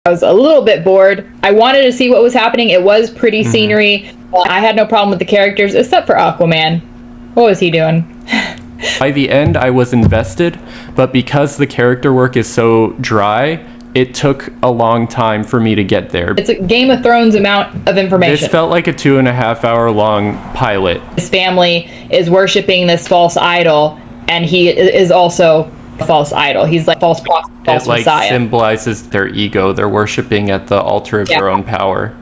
I was a little bit bored. I wanted to see what was happening. It was pretty scenery. I had no problem with the characters, except for Aquaman. What was he doing? By the end, I was invested, but because the character work is so dry, it took a long time for me to get there. It's a Game of Thrones amount of information. This felt like a 2.5-hour long pilot. His family is worshiping this false idol, and he is also a false idol. He's like false prophet, false messiah. It symbolizes their ego. They're worshiping at the altar of their own power.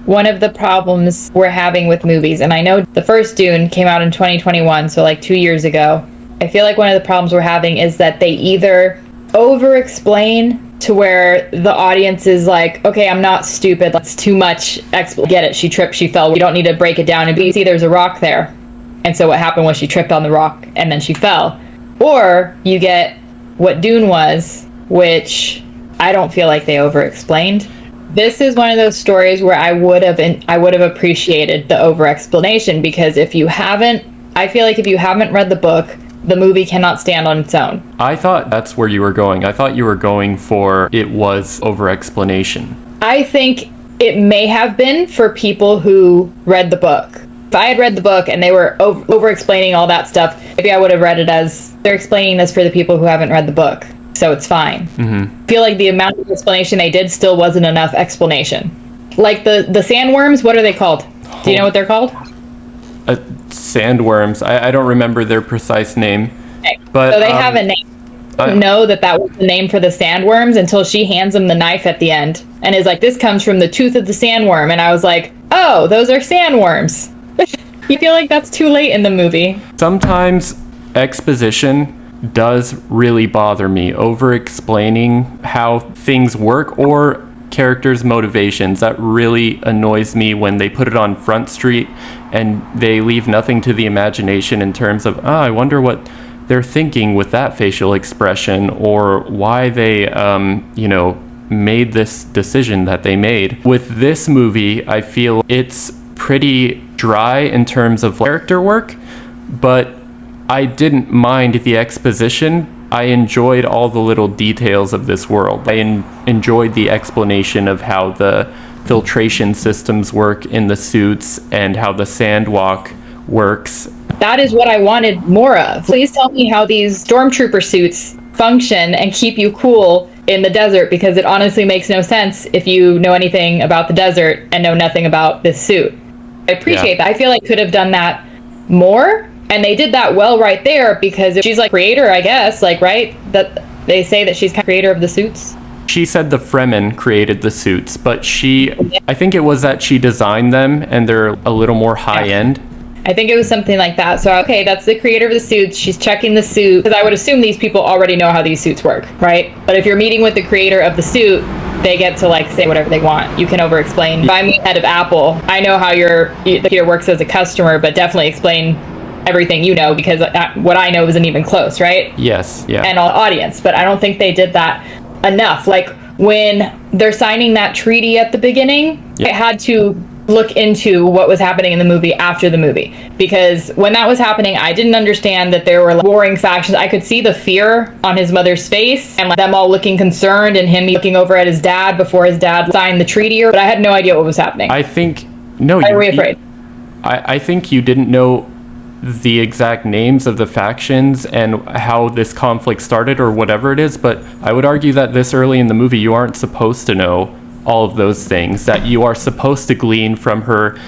One of the problems we're having with movies, and I know the first Dune came out in 2021, so like 2 years ago. I feel like one of the problems we're having is that they either over-explain to where the audience is like, okay, I'm not stupid, that's too much, get it, she tripped, she fell, we don't need to break it down, and you see there's a rock there. And so what happened was she tripped on the rock, and then she fell. Or you get what Dune was, which I don't feel like they over-explained. This is one of those stories where I would have appreciated the over-explanation, because I feel like if you haven't read the book, the movie cannot stand on its own. I thought that's where you were going. I thought you were going for it was over-explanation. I think it may have been for people who read the book. If I had read the book and they were over-explaining all that stuff, maybe I would have read it as they're explaining this for the people who haven't read the book. So it's fine. I feel like the amount of explanation they did still wasn't enough explanation. Like the sandworms, what are they called? Do you know what they're called? Sandworms. I don't remember their precise name. Okay. But so they have a name. I didn't know that was the name for the sandworms until she hands him the knife at the end and is like, this comes from the tooth of the sandworm. And I was like, oh, those are sandworms. You feel like that's too late in the movie. Sometimes exposition does really bother me. Over-explaining how things work or characters' motivations. That really annoys me when they put it on Front Street and they leave nothing to the imagination in terms of, I wonder what they're thinking with that facial expression, or why they, made this decision that they made. With this movie, I feel it's pretty dry in terms of character work, but I didn't mind the exposition. I enjoyed all the little details of this world. I enjoyed the explanation of how the filtration systems work in the suits and how the sandwalk works. That is what I wanted more of. Please tell me how these stormtrooper suits function and keep you cool in the desert, because it honestly makes no sense if you know anything about the desert and know nothing about this suit. I appreciate that. I feel like could have done that more. And they did that well right there, because she's like creator, I guess, like, right? That they say that she's kind of creator of the suits. She said the Fremen created the suits, but I think it was that she designed them and they're a little more high end. I think it was something like that. So, okay, that's the creator of the suits. She's checking the suit, because I would assume these people already know how these suits work, right? But if you're meeting with the creator of the suit, they get to like say whatever they want. You can over-explain. If I'm the head of Apple, I know how the computer works as a customer, but definitely explain everything you know, because what I know isn't even close, right? Yes, yeah. And all audience, but I don't think they did that enough. Like when they're signing that treaty at the beginning, I had to look into what was happening in the movie after the movie, because when that was happening, I didn't understand that there were like warring factions. I could see the fear on his mother's face and like them all looking concerned and him looking over at his dad before his dad signed the treaty, but I had no idea what was happening. I think no. Why were we afraid? I think you didn't know the exact names of the factions and how this conflict started or whatever it is, but I would argue that this early in the movie you aren't supposed to know all of those things, that you are supposed to glean from her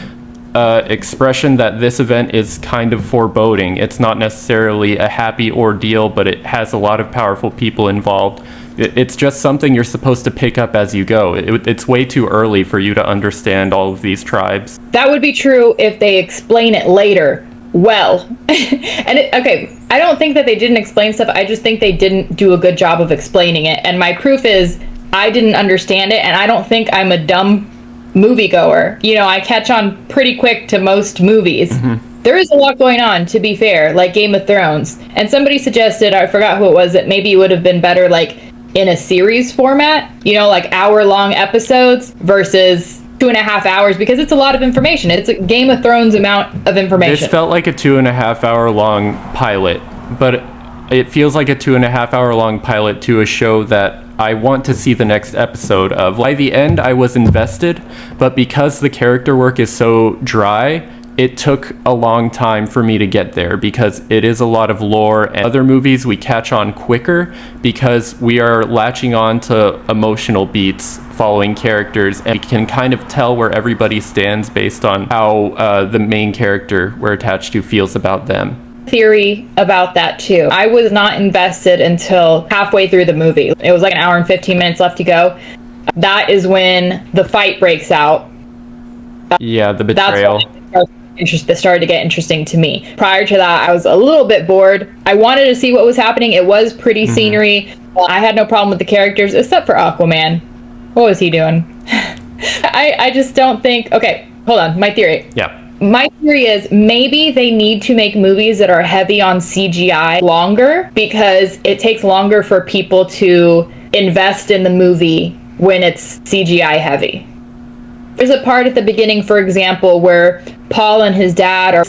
expression that this event is kind of foreboding. It's not necessarily a happy ordeal, but it has a lot of powerful people involved. It's just something you're supposed to pick up as you go. It's way too early for you to understand all of these tribes. That would be true if they explain it later. Well, okay, I don't think that they didn't explain stuff. I just think they didn't do a good job of explaining it. And my proof is I didn't understand it, and I don't think I'm a dumb moviegoer. You know, I catch on pretty quick to most movies. Mm-hmm. There is a lot going on, to be fair, like Game of Thrones. And somebody suggested, I forgot who it was, that maybe it would have been better like in a series format, you know, like hour-long episodes versus 2.5 hours because it's a lot of information. It's a Game of Thrones amount of information. This felt like a 2.5 hour long pilot, but it feels like a 2.5 hour long pilot to a show that I want to see the next episode of. By the end, I was invested, but because the character work is so dry, it took a long time for me to get there because it is a lot of lore, and other movies we catch on quicker because we are latching on to emotional beats following characters, and we can kind of tell where everybody stands based on how the main character we're attached to feels about them. Theory about that too. I was not invested until halfway through the movie. It was like an hour and 15 minutes left to go. That is when the fight breaks out. Yeah, the betrayal. That started to get interesting to me. Prior to that, I was a little bit bored. I wanted to see what was happening. It was pretty scenery. I had no problem with the characters, except for Aquaman. What was he doing? I just don't think... Okay, hold on. My theory. Yeah. My theory is maybe they need to make movies that are heavy on CGI longer because it takes longer for people to invest in the movie when it's CGI heavy. There's a part at the beginning, for example, where Paul and his dad are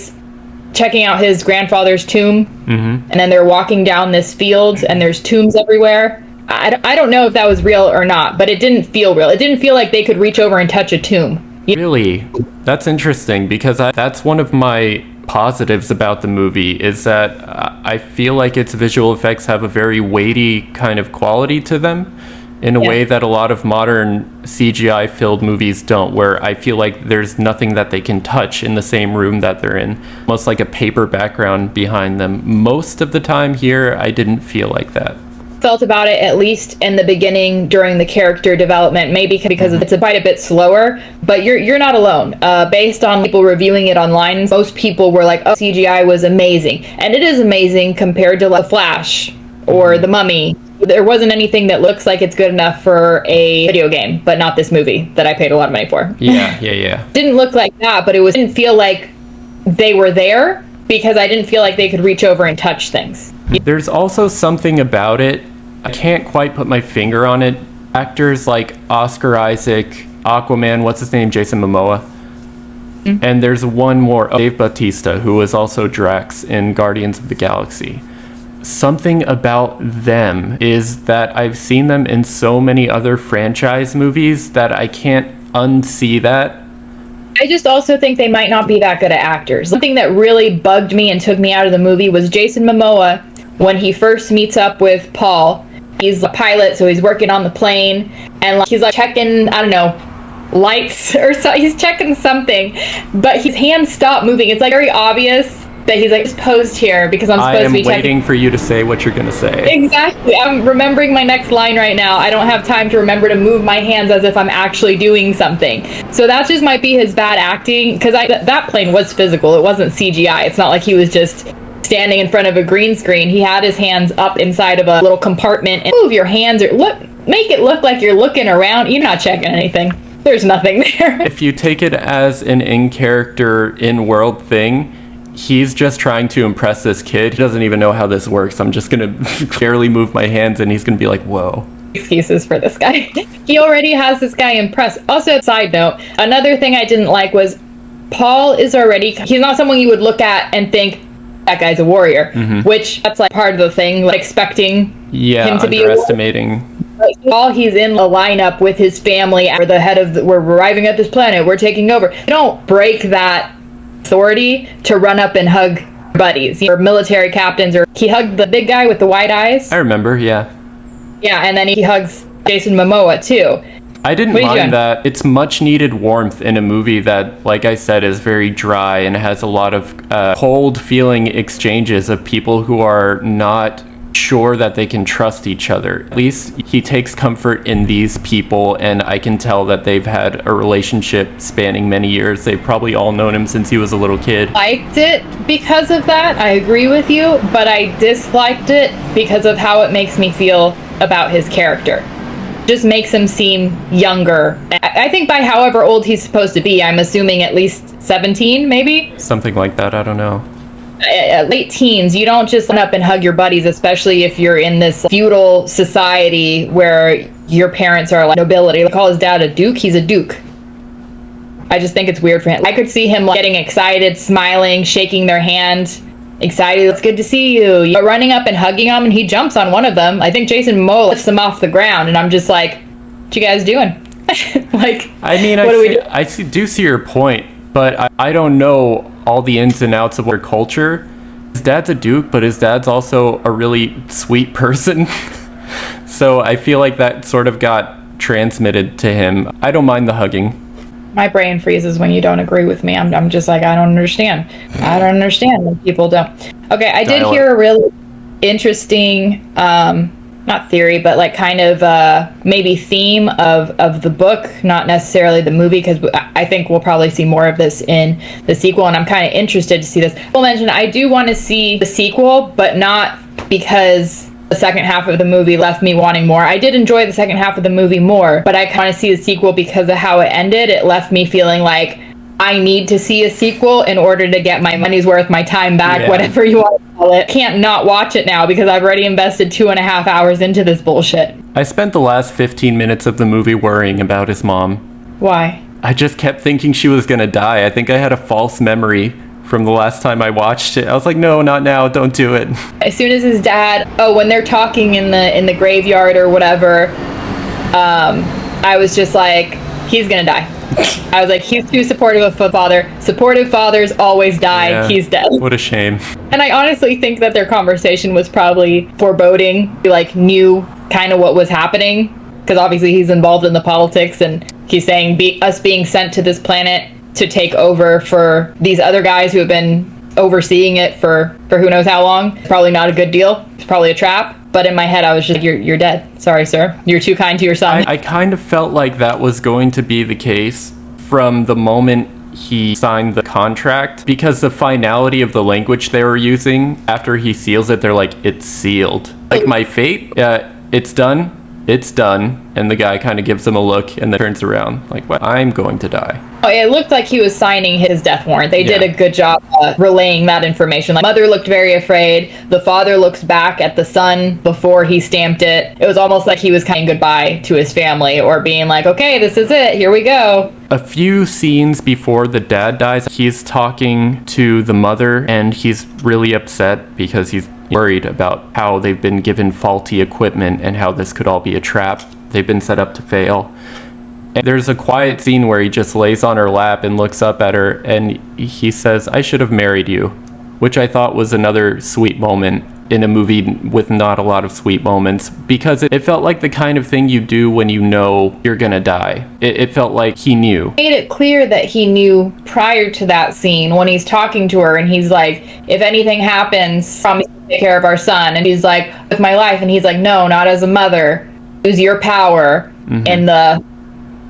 checking out his grandfather's tomb, and then they're walking down this field, and there's tombs everywhere. I don't know if that was real or not, but it didn't feel real. It didn't feel like they could reach over and touch a tomb. Really? That's interesting because that's one of my positives about the movie is that I feel like its visual effects have a very weighty kind of quality to them in a way that a lot of modern CGI-filled movies don't, where I feel like there's nothing that they can touch in the same room that they're in. Almost like a paper background behind them. Most of the time here, I didn't feel like that. Felt about it, at least in the beginning during the character development, maybe because it's quite a bit slower, but you're not alone. Based on people reviewing it online, most people were like, oh, CGI was amazing. And it is amazing compared to The Flash or The Mummy. There wasn't anything that looks like it's good enough for a video game, but not this movie that I paid a lot of money for. Yeah. Didn't look like that, but didn't feel like they were there because I didn't feel like they could reach over and touch things. There's also something about it, I can't quite put my finger on it. Actors like Oscar Isaac, Aquaman, what's his name, Jason Momoa. And there's one more, Dave Bautista, who was also Drax in Guardians of the Galaxy. Something about them is that I've seen them in so many other franchise movies that I can't unsee that. I just also think they might not be that good at actors. Something that really bugged me and took me out of the movie was Jason Momoa when he first meets up with Paul. He's a pilot, so he's working on the plane, and he's checking, I don't know, lights or so. He's checking something, but his hands stop moving. It's very obvious that he's just posed here because I'm supposed to be checking. I am waiting for you to say what you're gonna say. Exactly. I'm remembering my next line right now. I don't have time to remember to move my hands as if I'm actually doing something. So that just might be his bad acting, because that plane was physical. It wasn't CGI. It's not like he was just standing in front of a green screen. He had his hands up inside of a little compartment, and move your hands or make it look like you're looking around. You're not checking anything. There's nothing there. If you take it as an in-character, in-world thing, he's just trying to impress this kid. He doesn't even know how this works. I'm just gonna barely move my hands and he's gonna be like, whoa. Excuses for this guy. He already has this guy impressed. Also, side note, another thing I didn't like was Paul is already, he's not someone you would look at and think, that guy's a warrior, which that's part of the thing, expecting him to be underestimating. While he's in a lineup with his family, we're the head of, we're arriving at this planet, we're taking over. You don't break that authority to run up and hug buddies or military captains. Or he hugged the big guy with the wide eyes. I remember, yeah, and then he hugs Jason Momoa too. I didn't mind that. It's much needed warmth in a movie that, like I said, is very dry and has a lot of cold feeling exchanges of people who are not sure that they can trust each other. At least he takes comfort in these people, and I can tell that they've had a relationship spanning many years. They've probably all known him since he was a little kid. Liked it because of that. I agree with you, but I disliked it because of how it makes me feel about his character. Just makes him seem younger. I think by however old he's supposed to be, I'm assuming at least 17, maybe? Something like that, I don't know. Late teens, you don't just run up and hug your buddies, especially if you're in this feudal society where your parents are nobility. They call his dad a duke, he's a duke. I just think it's weird for him. I could see him like getting excited, smiling, shaking their hand, excited. It's good to see you. You're running up and hugging him, and he jumps on one of them. I think Jason Momoa lifts him off the ground, and I'm just like, what you guys doing? Like, I mean, I do see your point, but I don't know all the ins and outs of their culture. His dad's a duke, but his dad's also a really sweet person. So I feel like that sort of got transmitted to him. I don't mind the hugging. My brain freezes when you don't agree with me. I'm just like, I don't understand. I don't understand when people don't. Okay, I did hear a really interesting, not theory, but like kind of maybe theme of the book, not necessarily the movie, because I think we'll probably see more of this in the sequel, and I'm kind of interested to see this. I'll mention I do want to see the sequel, but not because the second half of the movie left me wanting more. I did enjoy the second half of the movie more, but I kind of see the sequel because of how it ended. It left me feeling like I need to see a sequel in order to get my money's worth, my time back, whatever you want to call it. Can't not watch it now because I've already invested 2.5 hours into this bullshit. I spent the last 15 minutes of the movie worrying about his mom. Why? I just kept thinking she was gonna die. I think I had a false memory from the last time I watched it. I was like, no, not now, don't do it. As soon as his dad, when they're talking in the graveyard or whatever, I was just like, he's gonna die. I was like, he's too supportive of a father. Supportive fathers always die. Yeah, he's dead. What a shame. And I honestly think that their conversation was probably foreboding. He like knew kind of what was happening, because obviously he's involved in the politics, and he's saying us being sent to this planet to take over for these other guys who have been overseeing it for who knows how long. It's probably not a good deal. It's probably a trap. But in my head, I was just like, you're dead. Sorry, sir. You're too kind to your son. I kind of felt like that was going to be the case from the moment he signed the contract, because the finality of the language they were using after he seals it, they're like, it's sealed. Like, my fate, it's done. It's done. And the guy kind of gives him a look and then turns around like, well, I'm going to die. Oh, it looked like he was signing his death warrant. They did a good job relaying that information. Like, mother looked very afraid. The father looks back at the son before he stamped it. It was almost like he was saying goodbye to his family, or being like, okay, this is it. Here we go. A few scenes before the dad dies, he's talking to the mother, and he's really upset because he's worried about how they've been given faulty equipment and how this could all be a trap. They've been set up to fail. And there's a quiet scene where he just lays on her lap and looks up at her, and he says, I should have married you, which I thought was another sweet moment in a movie with not a lot of sweet moments, because it felt like the kind of thing you do when you know you're gonna die. It felt like he knew. Made it clear that he knew prior to that scene when he's talking to her, and he's like, if anything happens, promise to take care of our son. And he's like, with my life. And he's like, no, not as a mother. Use your power in the,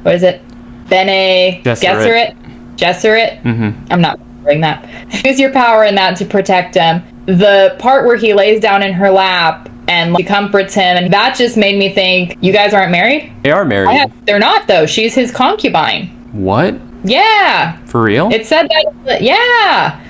what is it? Bene Gesserit? Gesserit? I'm not remembering that. Use your power in that to protect him. The part where he lays down in her lap and she comforts him, and that just made me think, you guys aren't married? They are married. They're not, though. She's his concubine. What? Yeah. For real? It said that, yeah.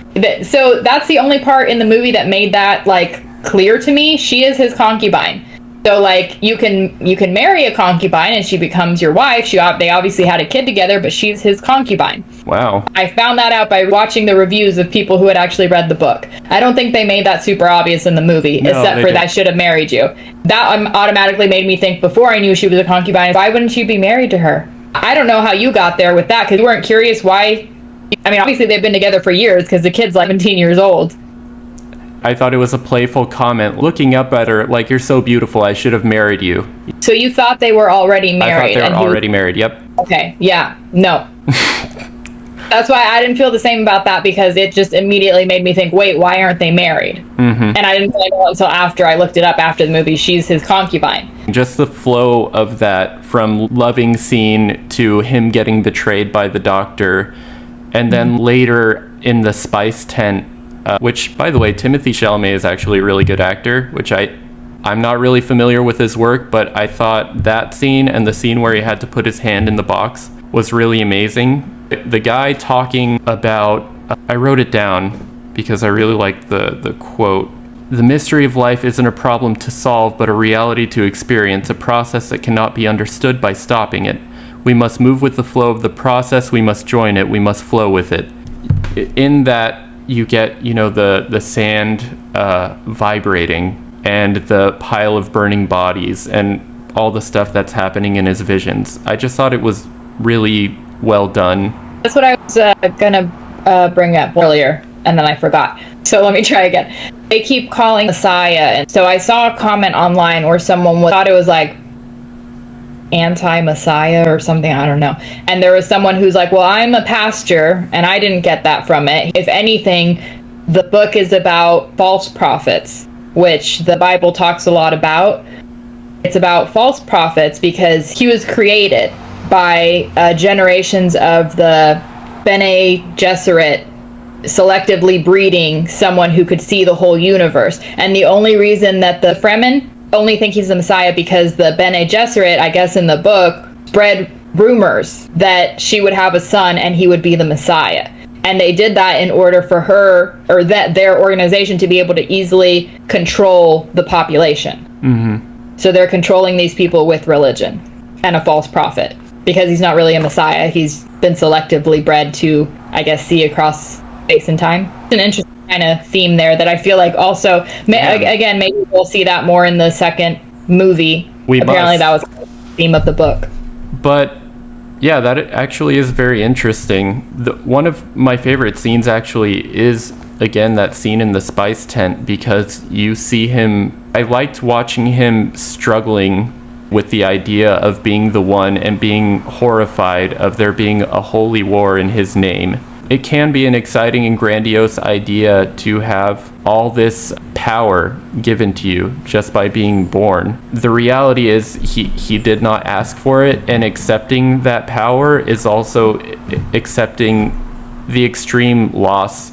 So that's the only part in the movie that made that, like, clear to me. She is his concubine. So, like, you can marry a concubine and she becomes your wife. They obviously had a kid together, but she's his concubine. Wow. I found that out by watching the reviews of people who had actually read the book. I don't think they made that super obvious in the movie, except for that I should have married you. That automatically made me think, before I knew she was a concubine, why wouldn't you be married to her? I don't know how you got there with that, because you weren't curious why. I mean, obviously they've been together for years, because the kid's like 17 years old. I thought it was a playful comment, looking up at her like, you're so beautiful, I should have married you. So you thought they were already married? I thought they were already married, yep. Okay, yeah, no. That's why I didn't feel the same about that, because it just immediately made me think, wait, why aren't they married? And I didn't find out until after I looked it up after the movie. She's his concubine. Just the flow of that, from loving scene to him getting betrayed by the doctor, and then later in the spice tent, which, by the way, Timothée Chalamet is actually a really good actor, which I'm not really familiar with his work, but I thought that scene and the scene where he had to put his hand in the box was really amazing. The guy talking about, I wrote it down because I really liked the quote. The mystery of life isn't a problem to solve, but a reality to experience, a process that cannot be understood by stopping it. We must move with the flow of the process. We must join it. We must flow with it. In that, you get, the sand vibrating and the pile of burning bodies and all the stuff that's happening in his visions. I just thought it was really well done. That's what I was gonna bring up earlier, and then I forgot. So let me try again. They keep calling Messiah, and so I saw a comment online where someone thought it was like anti-Messiah or something, I don't know. And there was someone who's like, well, I'm a pastor, and I didn't get that from it. If anything, the book is about false prophets, which the Bible talks a lot about. It's about false prophets because he was created by generations of the Bene Gesserit selectively breeding someone who could see the whole universe. And the only reason that the Fremen only think he's the Messiah because the Bene Gesserit, I guess in the book, spread rumors that she would have a son and he would be the Messiah. And they did that in order for her, or that their organization, to be able to easily control the population. Mm-hmm. So they're controlling these people with religion and a false prophet. Because he's not really a Messiah. He's been selectively bred to, I guess, see across space and time. It's an interesting kind of theme there that I feel like also, again, maybe we'll see that more in the second movie. Apparently that was the theme of the book. But yeah, that actually is very interesting. One of my favorite scenes actually is, again, that scene in the spice tent, because you see him, I liked watching him struggling with the idea of being the one and being horrified of there being a holy war in his name. It can be an exciting and grandiose idea to have all this power given to you just by being born. The reality is he did not ask for it, and accepting that power is also accepting the extreme loss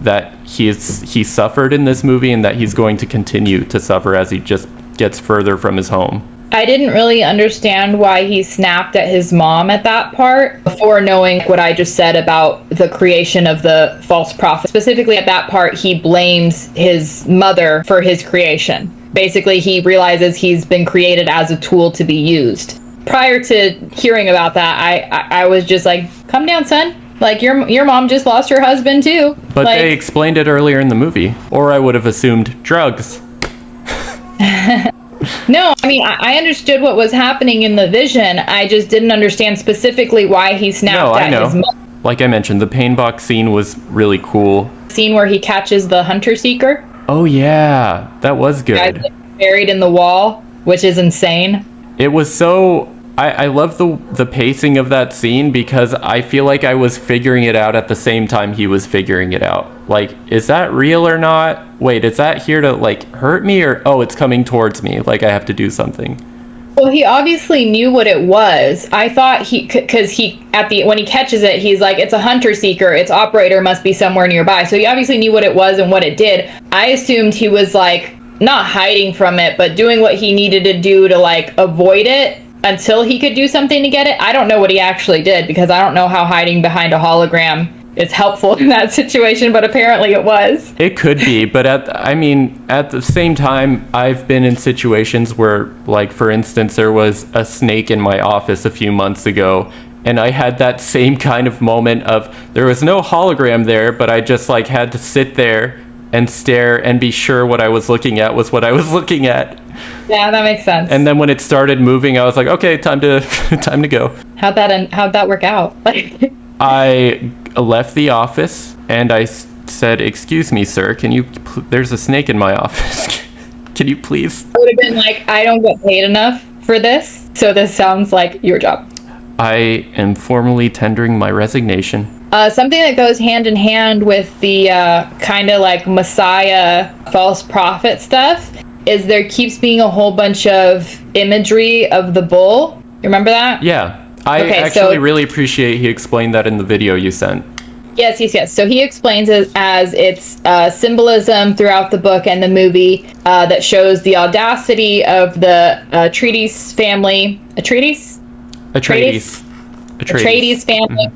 that he suffered in this movie and that he's going to continue to suffer as he just gets further from his home. I didn't really understand why he snapped at his mom at that part before knowing what I just said about the creation of the false prophet. Specifically at that part, he blames his mother for his creation. Basically, he realizes he's been created as a tool to be used. Prior to hearing about that, I was just like, calm down, son. Like, your mom just lost her husband, too. But they explained it earlier in the movie. Or I would have assumed drugs. No, I mean, I understood what was happening in the vision. I just didn't understand specifically why he snapped at his mother. Like I mentioned, the pain box scene was really cool. Scene where he catches the hunter seeker. Oh, yeah. That was good. Buried in the wall, which is insane. It was so... I love the pacing of that scene because I feel like I was figuring it out at the same time he was figuring it out. Like, is that real or not? Wait, is that here to, like, hurt me? Or, oh, it's coming towards me. Like, I have to do something. Well, he obviously knew what it was. I thought because when he catches it, he's like, it's a hunter seeker. Its operator must be somewhere nearby. So he obviously knew what it was and what it did. I assumed he was, like, not hiding from it, but doing what he needed to do to, like, avoid it until he could do something to get it. I don't know what he actually did because I don't know how hiding behind a hologram is helpful in that situation, but apparently it was. It could be, but at the same time, I've been in situations where, like, for instance, there was a snake in my office a few months ago, and I had that same kind of moment of, there was no hologram there, but I just, like, had to sit there and stare and be sure what I was looking at was what I was looking at. Yeah, that makes sense. And then when it started moving, I was like, okay, time to go. How'd that work out? I left the office and I said, excuse me, sir, there's a snake in my office. Can you please? I would have been like, I don't get paid enough for this, so this sounds like your job. I am formally tendering my resignation. Something that goes hand in hand with the kind of like Messiah false prophet stuff is there keeps being a whole bunch of imagery of the bull. You remember that? Yeah. I actually really appreciate he explained that in the video you sent. Yes. So he explains it as it's symbolism throughout the book and the movie that shows the audacity of the Atreides family. Atreides family.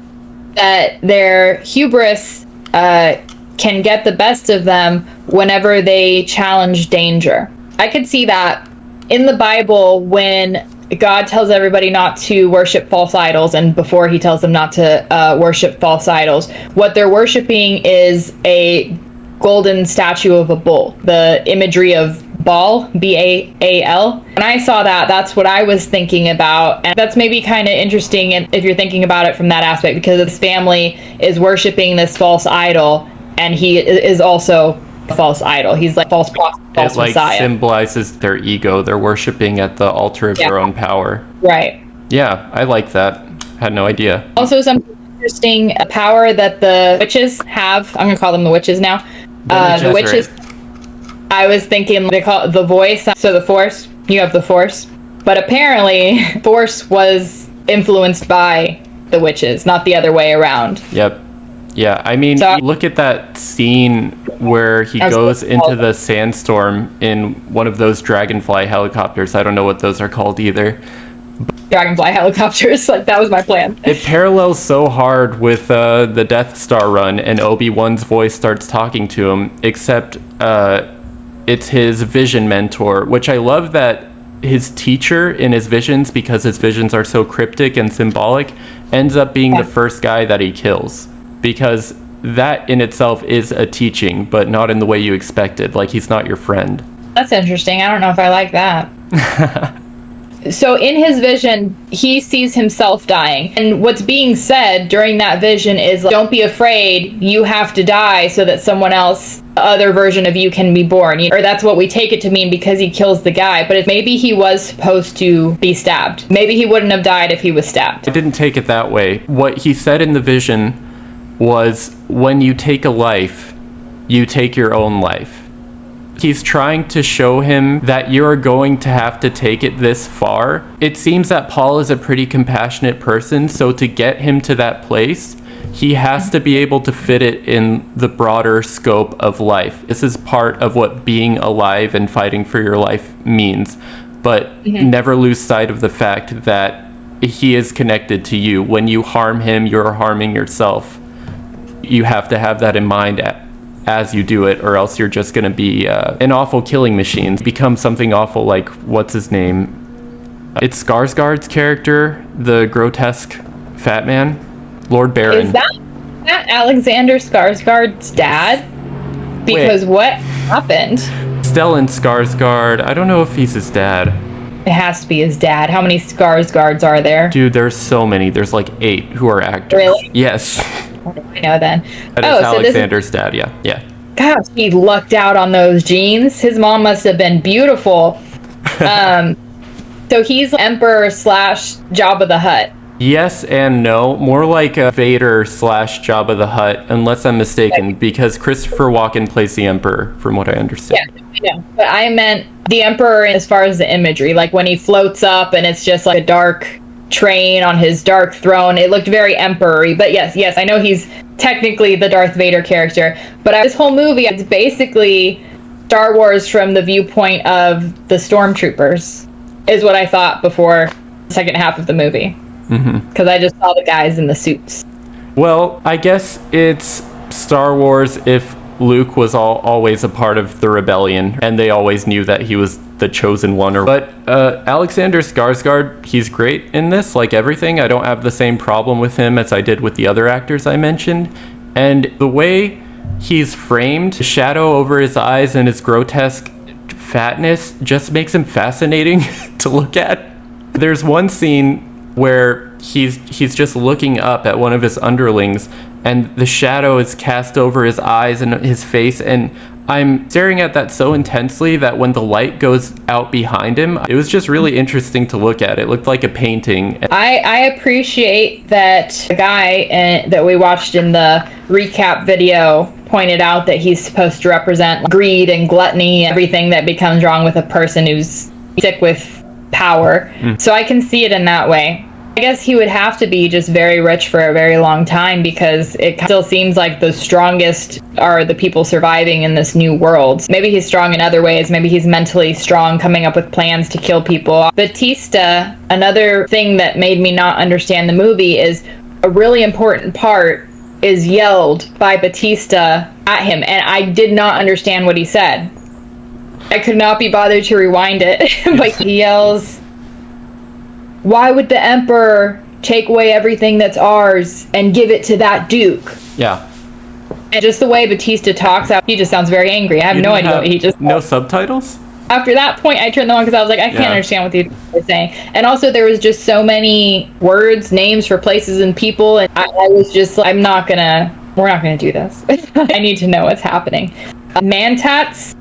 That their hubris can get the best of them whenever they challenge danger. I could see that in the Bible when God tells everybody not to worship false idols, and before he tells them not to worship false idols, what they're worshiping is a golden statue of a bull, the imagery of Baal, Baal. When I saw that, that's what I was thinking about, and that's maybe kind of interesting if you're thinking about it from that aspect, because his family is worshiping this false idol, and he is also a false idol. He's like false prophet, false it like messiah. Symbolizes their ego. They're worshiping at the altar of their own power. Right. Yeah, I like that. Had no idea. Also, some interesting power that the witches have. I'm gonna call them the witches now. The witches. I was thinking they call it the voice. So the force. You have the force, but apparently, force was influenced by the witches, not the other way around. Yep. Yeah, I mean, look at that scene where he goes into the sandstorm in one of those dragonfly helicopters. I don't know what those are called either. Dragonfly helicopters, like that was my plan. It parallels so hard with the Death Star run, and Obi-Wan's voice starts talking to him, except it's his vision mentor, which I love that his teacher in his visions, because his visions are so cryptic and symbolic, ends up being the first guy that he kills. Because that in itself is a teaching, but not in the way you expected. Like, he's not your friend. That's interesting. I don't know if I like that. So in his vision, he sees himself dying. And what's being said during that vision is, like, don't be afraid, you have to die so that someone else, other version of you, can be born. Or that's what we take it to mean, because he kills the guy. But maybe he was supposed to be stabbed. Maybe he wouldn't have died if he was stabbed. I didn't take it that way. What he said in the vision was, when you take a life, you take your own life. He's trying to show him that you're going to have to take it this far. It seems that Paul is a pretty compassionate person, so to get him to that place, he has to be able to fit it in the broader scope of life. This is part of what being alive and fighting for your life means. But never lose sight of the fact that he is connected to you. When you harm him, you're harming yourself. You have to have that in mind as you do it, or else you're just going to be an awful killing machine. Become something awful like, what's his name? It's Skarsgård's character, the grotesque fat man, Lord Baron. Is that Alexander Skarsgård's dad? Because what happened? Stellan Skarsgård. I don't know if he's his dad. It has to be his dad. How many Skarsgårds are there? Dude, there's so many. There's like 8 who are actors. Really? Yes. I know then. That is Alexander's dad, yeah. Gosh, he lucked out on those genes. His mom must have been beautiful. So he's Emperor / Jabba the Hutt. Yes and no. More like a Vader / Jabba the Hutt, unless I'm mistaken, because Christopher Walken plays the Emperor, from what I understand. Yeah, I know. But I meant the Emperor as far as the imagery. Like when he floats up and it's just like a dark train on his dark throne. It looked very emperor-y. But yes, I know he's technically the Darth Vader character. But this whole movie, it's basically Star Wars from the viewpoint of the stormtroopers, is what I thought before the second half of the movie. Because I just saw the guys in the suits. Well, I guess it's Star Wars if Luke was always a part of the rebellion, and they always knew that he was the chosen one. But Alexander Skarsgård, he's great in this, like everything. I don't have the same problem with him as I did with the other actors I mentioned. And the way he's framed, the shadow over his eyes and his grotesque fatness just makes him fascinating to look at. There's one scene where he's just looking up at one of his underlings, and the shadow is cast over his eyes and his face, and I'm staring at that so intensely that when the light goes out behind him, it was just really interesting to look at. It looked like a painting. I appreciate that the guy that we watched in the recap video pointed out that he's supposed to represent greed and gluttony, everything that becomes wrong with a person who's sick with power. So I can see it in that way. I guess he would have to be just very rich for a very long time, because it still seems like the strongest are the people surviving in this new world. Maybe he's strong in other ways. Maybe he's mentally strong, coming up with plans to kill people. Batista, another thing that made me not understand the movie is a really important part is yelled by Batista at him, and I did not understand what he said. I could not be bothered to rewind it, but he yells, why would the Emperor take away everything that's ours and give it to that Duke? Yeah. And just the way Batista talks, he just sounds very angry. I have no idea what he just... No subtitles? After that point, I turned them on because I was like, I can't understand what they're saying. And also, there was just so many words, names for places and people, and I was just like, we're not gonna do this. I need to know what's happening. Mantats?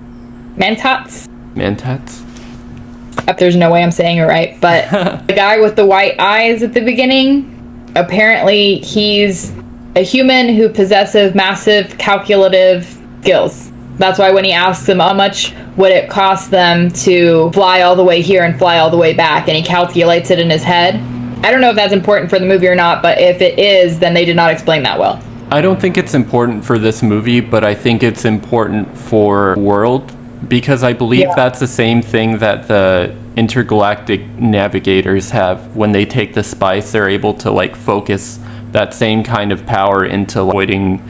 There's no way I'm saying it right, but the guy with the white eyes at the beginning, apparently he's a human who possesses massive calculative skills. That's why when he asks them how much would it cost them to fly all the way here and fly all the way back, and he calculates it in his head. I don't know if that's important for the movie or not, but if it is, then they did not explain that well. I don't think it's important for this movie, but I think it's important for the world, because I believe that's the same thing that the intergalactic navigators have. When they take the spice, they're able to like focus that same kind of power into avoiding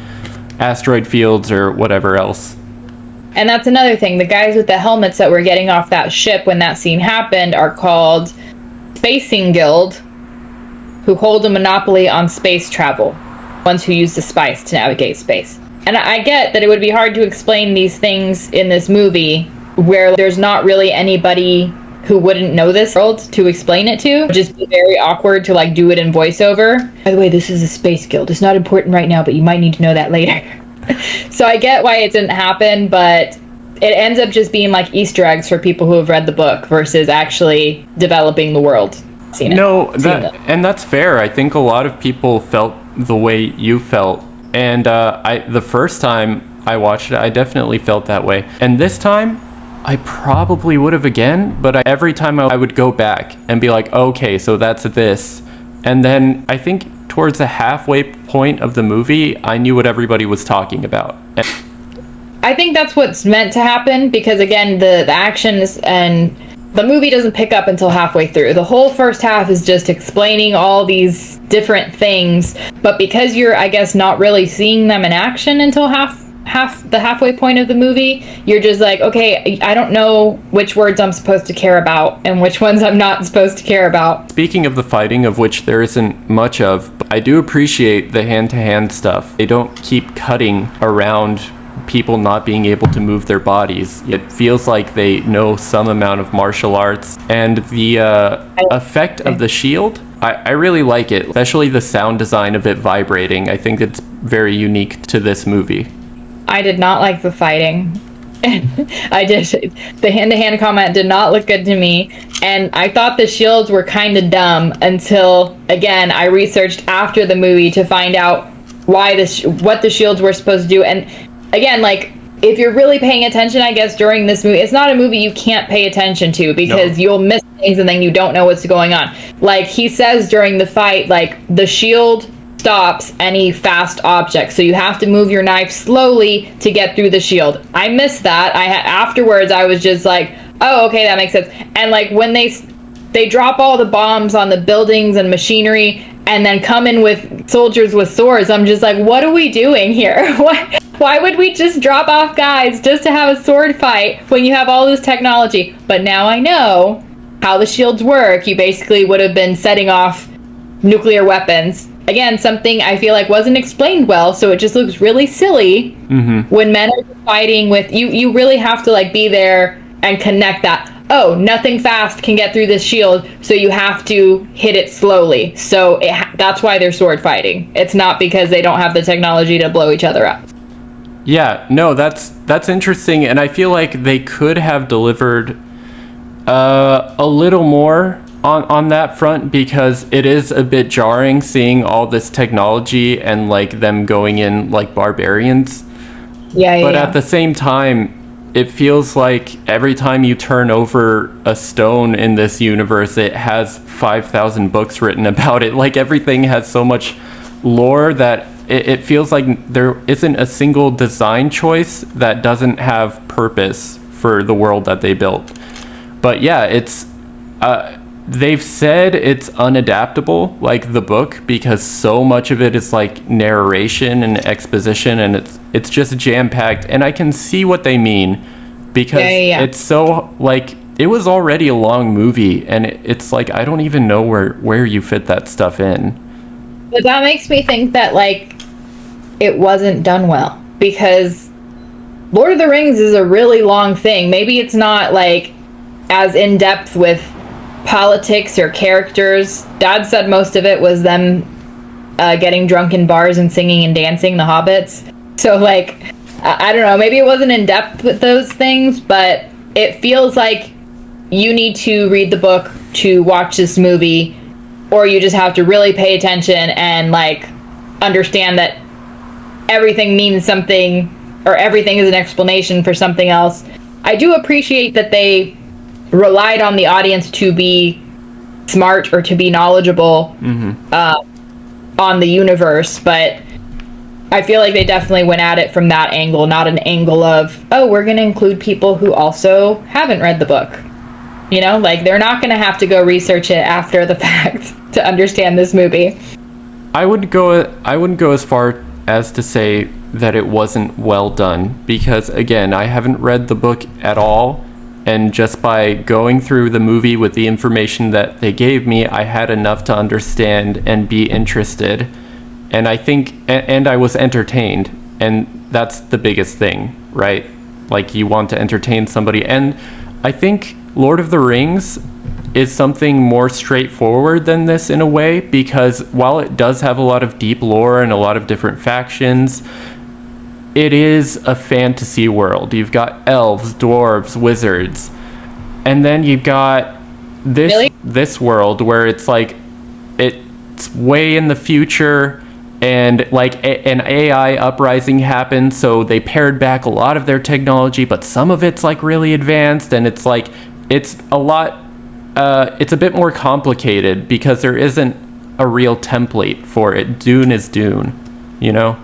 asteroid fields or whatever else. And that's another thing. The guys with the helmets that were getting off that ship when that scene happened are called Spacing Guild, who hold a monopoly on space travel. Ones who use the spice to navigate space. And I get that it would be hard to explain these things in this movie where there's not really anybody who wouldn't know this world to explain it to. It would just be very awkward to like do it in voiceover. By the way, this is a space guild. It's not important right now, but you might need to know that later. So I get why it didn't happen, but it ends up just being like Easter eggs for people who have read the book versus actually developing the world. And that's fair. I think a lot of people felt the way you felt. And the first time I watched it, I definitely felt that way. And this time, I probably would have again, but every time I would go back and be like, okay, so that's this. And then I think towards the halfway point of the movie, I knew what everybody was talking about. I think that's what's meant to happen because, again, the actions and the movie doesn't pick up until halfway through. The whole first half is just explaining all these different things, but because you're, I guess, not really seeing them in action until the halfway point of the movie, you're just like, okay, I don't know which words I'm supposed to care about and which ones I'm not supposed to care about. Speaking of the fighting, of which there isn't much of, I do appreciate the hand-to-hand stuff. They don't keep cutting around people not being able to move their bodies. It feels like they know some amount of martial arts, and the effect of the shield, I really like it, especially the sound design of it vibrating. I think it's very unique to this movie. I did not like the fighting. The hand-to-hand combat did not look good to me, and I thought the shields were kind of dumb until, again, I researched after the movie to find out what the shields were supposed to do. And again, like, if you're really paying attention, I guess, during this movie, it's not a movie you can't pay attention to because you'll miss things and then you don't know what's going on. Like, he says during the fight, like, the shield stops any fast object, so you have to move your knife slowly to get through the shield. I missed that. Afterwards, I was just like, oh, okay, that makes sense. And, like, when they drop all the bombs on the buildings and machinery and then come in with soldiers with swords, I'm just like, what are we doing here? Why would we just drop off guys just to have a sword fight when you have all this technology? But now I know how the shields work. You basically would have been setting off nuclear weapons. Again, something I feel like wasn't explained well, so it just looks really silly when men are fighting with... You really have to, like, be there and connect that. Oh, nothing fast can get through this shield, so you have to hit it slowly. So that's why they're sword fighting. It's not because they don't have the technology to blow each other up. Yeah, no, that's interesting, and I feel like they could have delivered a little more on that front, because it is a bit jarring seeing all this technology and like them going in like barbarians. But at the same time, it feels like every time you turn over a stone in this universe, it has 5,000 books written about it. Like, everything has so much lore that it feels like there isn't a single design choice that doesn't have purpose for the world that they built. But yeah, it's they've said it's unadaptable, like the book, because so much of it is like narration and exposition, and it's just jam-packed. And I can see what they mean, because it's so like it was already a long movie, and it's like I don't even know where you fit that stuff in. But that makes me think that like it wasn't done well, because Lord of the Rings is a really long thing. Maybe it's not like as in depth with politics or characters. Dad said most of it was them getting drunk in bars and singing and dancing, the hobbits. So like I don't know, maybe it wasn't in depth with those things, but it feels like you need to read the book to watch this movie, or you just have to really pay attention and like understand that everything means something, or everything is an explanation for something else. I do appreciate that they relied on the audience to be smart or to be knowledgeable on the universe, but I feel like they definitely went at it from that angle, not an angle of, oh, we're going to include people who also haven't read the book. You know, like they're not going to have to go research it after the fact to understand this movie. I wouldn't go as far as to say that it wasn't well done, because again, I haven't read the book at all, and just by going through the movie with the information that they gave me, I had enough to understand and be interested. And I think, and I was entertained, and that's the biggest thing, right? Like, you want to entertain somebody. And I think Lord of the Rings is something more straightforward than this in a way, because while it does have a lot of deep lore and a lot of different factions, it is a fantasy world. You've got elves, dwarves, wizards, and then you've got this world where it's like, it's way in the future, and like an AI uprising happened, so they pared back a lot of their technology, but some of it's like really advanced, and it's like it's a lot it's a bit more complicated because there isn't a real template for it. Dune is Dune, you know?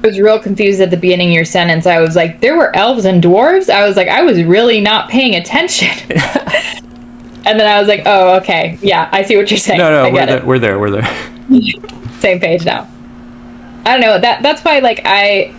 I was real confused at the beginning of your sentence. I was like, there were elves and dwarves? I was like, I was really not paying attention. And then I was like, oh, okay. Yeah, I see what you're saying. No, we're there. Same page now. I don't know. That's why, like, I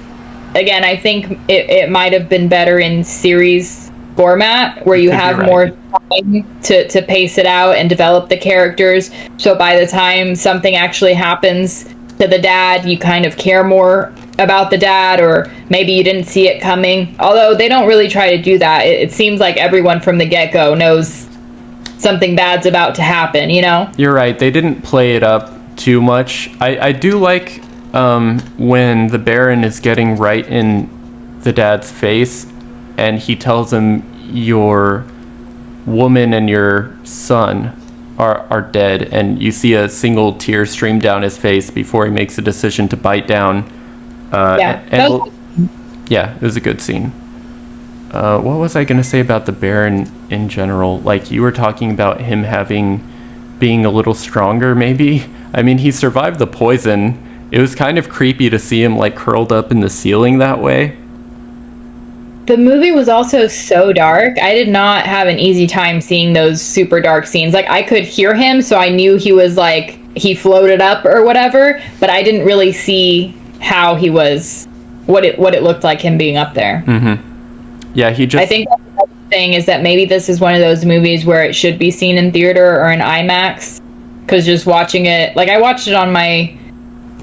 think it might have been better in series format, where you have more time to pace it out and develop the characters. So by the time something actually happens to the dad, you kind of care more about the dad, or maybe you didn't see it coming. Although they don't really try to do that. It seems like everyone from the get-go knows something bad's about to happen, you know? You're right. They didn't play it up too much. I do like when the Baron is getting right in the dad's face, and he tells him, your woman and your son are dead, and you see a single tear stream down his face before he makes a decision to bite down. Yeah, it was a good scene. What was I going to say about the Baron in general? Like, you were talking about him being a little stronger, maybe? I mean, he survived the poison. It was kind of creepy to see him, like, curled up in the ceiling that way. The movie was also so dark. I did not have an easy time seeing those super dark scenes. Like, I could hear him, so I knew he was, like, he floated up or whatever, but I didn't really see how he was, what it looked like him being up there. Mm-hmm. Yeah, I think the thing is that maybe this is one of those movies where it should be seen in theater or in IMAX, because just watching it, like, I watched it on my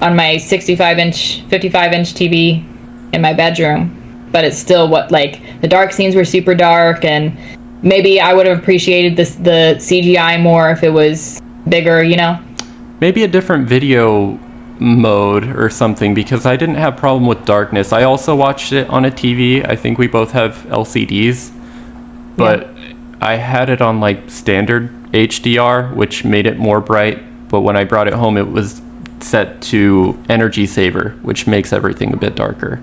65-inch, 55-inch TV in my bedroom, but it's still the dark scenes were super dark, and maybe I would have appreciated the CGI more if it was bigger, you know? Maybe a different video mode or something, because I didn't have problem with darkness. I also watched it on a TV. I think we both have LCDs, but I had it on like standard HDR, which made it more bright, but when I brought it home, it was set to energy saver, which makes everything a bit darker.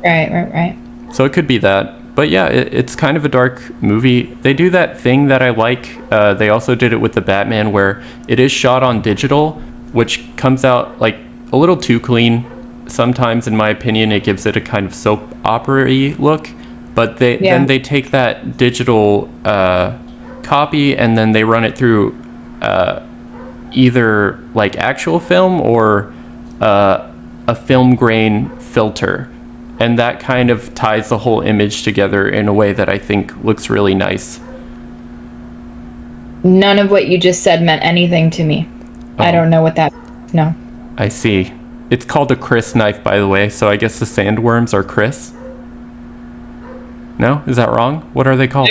Right. So it could be that. But yeah, it's kind of a dark movie. They do that thing that I like. They also did it with the Batman, where it is shot on digital, which comes out like a little too clean. Sometimes, in my opinion, it gives it a kind of soap opera-y look. But then they take that digital copy and then they run it through either like actual film or a film grain filter. And that kind of ties the whole image together in a way that I think looks really nice. None of what you just said meant anything to me. I don't know what that... No. I see. It's called a Chris knife, by the way, so I guess the sandworms are Chris? No? Is that wrong? What are they called?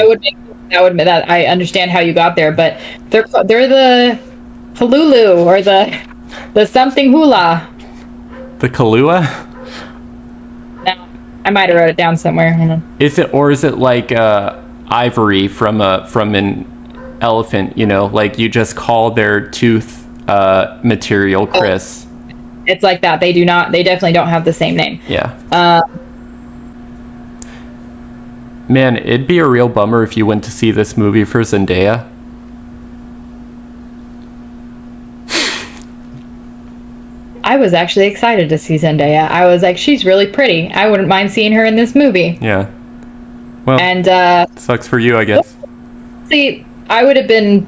That I understand how you got there, but they're the Hululu, or the something hula. The Kahlua? No, I might have wrote it down somewhere. Hold on. Is it like ivory from an elephant? You know, like you just call their tooth material Chris. It's like that. They definitely don't have the same name. Yeah. Man, it'd be a real bummer if you went to see this movie for Zendaya. I was actually excited to see Zendaya. I was like, she's really pretty. I wouldn't mind seeing her in this movie. Yeah. Well, and sucks for you, I guess. See, I would have been,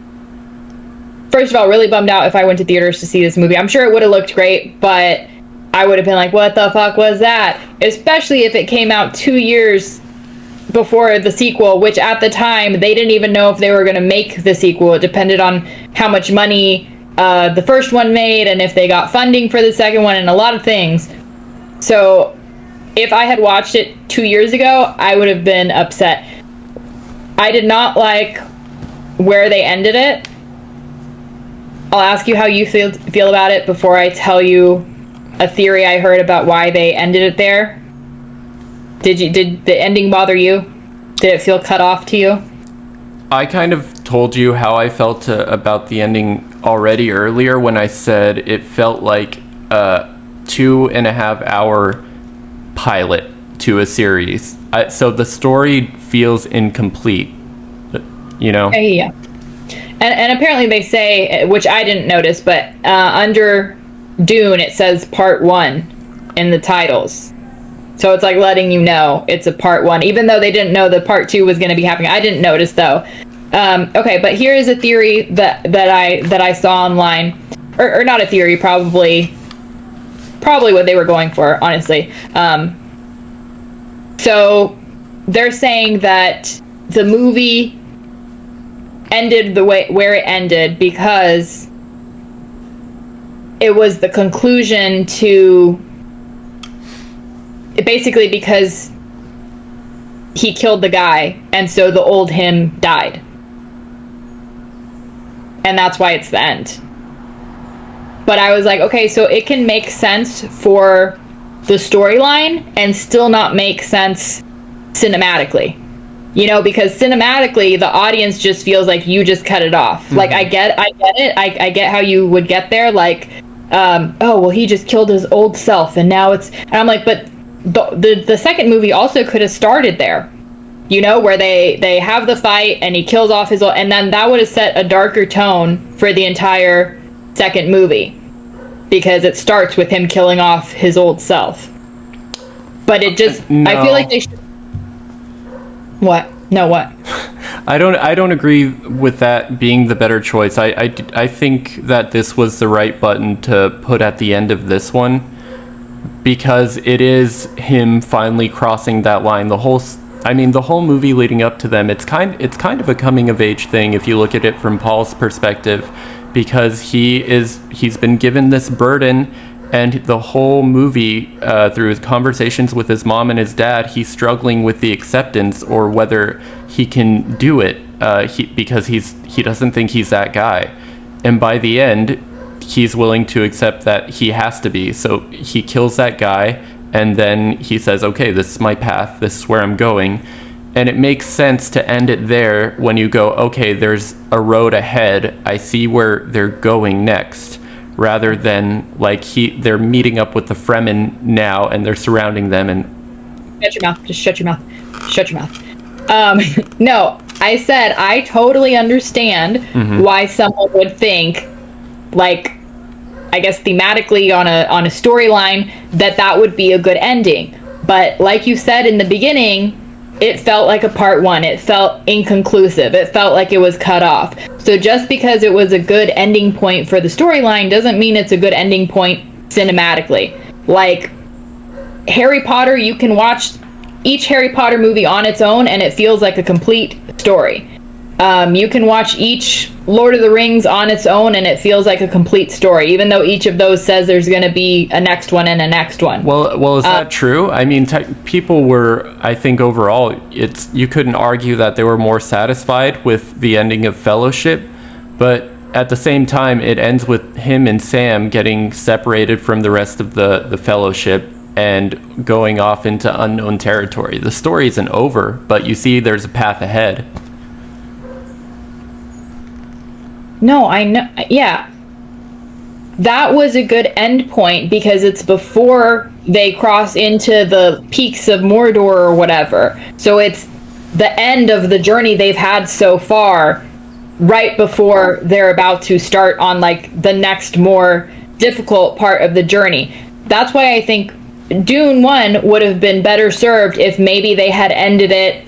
first of all, really bummed out if I went to theaters to see this movie. I'm sure it would have looked great, but I would have been like, what the fuck was that? Especially if it came out 2 years before the sequel, which at the time, they didn't even know if they were going to make the sequel. It depended on how much money the first one made and if they got funding for the second one and a lot of things. So if I had watched it 2 years ago, I would have been upset. I did not like where they ended it. I'll ask you how you feel about it before I tell you a theory I heard about why they ended it there. Did the ending bother you? Did it feel cut off to you? I kind of told you how I felt about the ending already earlier when I said it felt like a 2.5 hour pilot to a series. So the story feels incomplete, you know? Yeah. And apparently they say, which I didn't notice, but under Dune it says part 1 in the titles. So it's like letting you know it's a part 1, even though they didn't know the part 2 was going to be happening. I didn't notice though. Okay, but here is a theory that I saw online, or not a theory, probably what they were going for, honestly. So they're saying that the movie ended the way where it ended because it was the conclusion to. Basically because he killed the guy, and so the old him died. And that's why it's the end. But I was like, okay, so it can make sense for the storyline and still not make sense cinematically. You know, because cinematically, the audience just feels like you just cut it off. Mm-hmm. Like, I get it. I get how you would get there. Like, oh, well, he just killed his old self, and now it's... And I'm like, but... The second movie also could have started there, you know, where they have the fight and he kills off his old, and then that would have set a darker tone for the entire second movie because it starts with him killing off his old self. But it just no. I feel like they should. What? No, what? I don't agree with that being the better choice. I think that this was the right button to put at the end of this one. Because it is him finally crossing that line. The whole movie leading up to them, it's kind of a coming of age thing if you look at it from Paul's perspective, because he's been given this burden, and the whole movie through his conversations with his mom and his dad, he's struggling with the acceptance or whether he can do it because he doesn't think he's that guy, and by the end. He's willing to accept that he has to be. So he kills that guy, and then he says, okay, this is my path. This is where I'm going. And it makes sense to end it there when you go, okay, there's a road ahead. I see where they're going next. Rather than, like, they're meeting up with the Fremen now, and they're surrounding them. And shut your mouth. Just shut your mouth. Shut your mouth. No, I said I totally understand why someone would think, like, I guess thematically on a storyline that would be a good ending. But like you said in the beginning, it felt like a part 1. It felt inconclusive. It felt like it was cut off. So just because it was a good ending point for the storyline doesn't mean it's a good ending point cinematically. Like, Harry Potter, you can watch each Harry Potter movie on its own and it feels like a complete story. You can watch each Lord of the Rings on its own and it feels like a complete story, even though each of those says there's going to be a next one and a next one. Well, is that true? I mean, people were, I think overall, you couldn't argue that they were more satisfied with the ending of Fellowship, but at the same time, it ends with him and Sam getting separated from the rest of the Fellowship and going off into unknown territory. The story isn't over, but you see there's a path ahead. No, I know. Yeah. That was a good end point because it's before they cross into the peaks of Mordor or whatever. So it's the end of the journey they've had so far, right before they're about to start on like the next more difficult part of the journey. That's why I think Dune 1 would have been better served if maybe they had ended it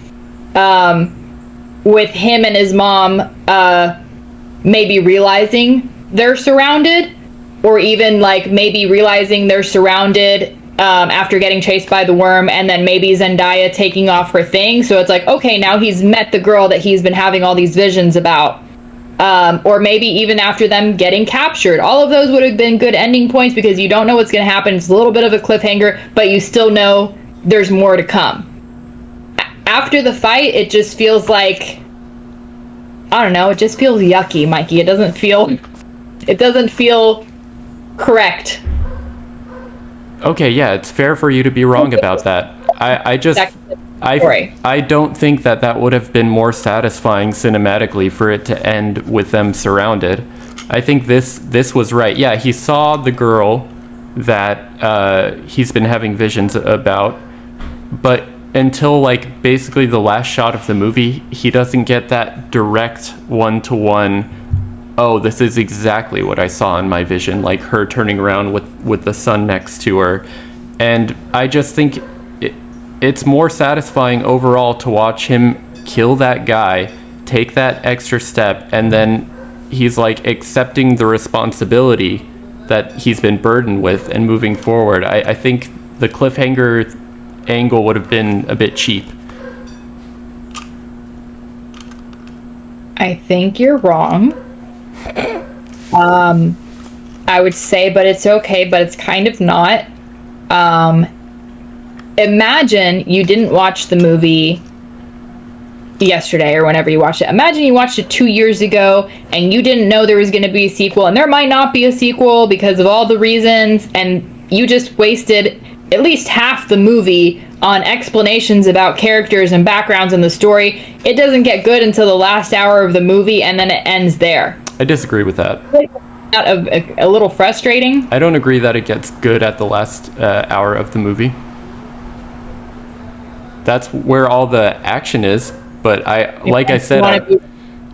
with him and his mom maybe realizing they're surrounded, or even like maybe realizing they're surrounded after getting chased by the worm, and then maybe Zendaya taking off her thing. So it's like, okay, now he's met the girl that he's been having all these visions about. Or maybe even after them getting captured. All of those would have been good ending points because you don't know what's going to happen. It's a little bit of a cliffhanger, but you still know there's more to come. After the fight, it just feels like, I don't know, it just feels yucky, Mikey. It doesn't feel correct. Okay, yeah, it's fair for you to be wrong about that. I don't think that would have been more satisfying cinematically for it to end with them surrounded. I think this was right. Yeah, he saw the girl that he's been having visions about, but until like basically the last shot of the movie, he doesn't get that direct one-to-one, oh, this is exactly what I saw in my vision, like her turning around with the son next to her. And I just think it's more satisfying overall to watch him kill that guy, take that extra step, and then he's like accepting the responsibility that he's been burdened with and moving forward. I think the cliffhanger angle would have been a bit cheap. I think you're wrong. I would say, but it's okay, but it's kind of not. Imagine you didn't watch the movie yesterday or whenever you watched it. Imagine you watched it 2 years ago and you didn't know there was going to be a sequel, and there might not be a sequel because of all the reasons, and you just wasted at least half the movie on explanations about characters and backgrounds in the story. It doesn't get good until the last hour of the movie, and then it ends there. I disagree with that. A little frustrating. I don't agree that it gets good at the last hour of the movie. That's where all the action is, but I said,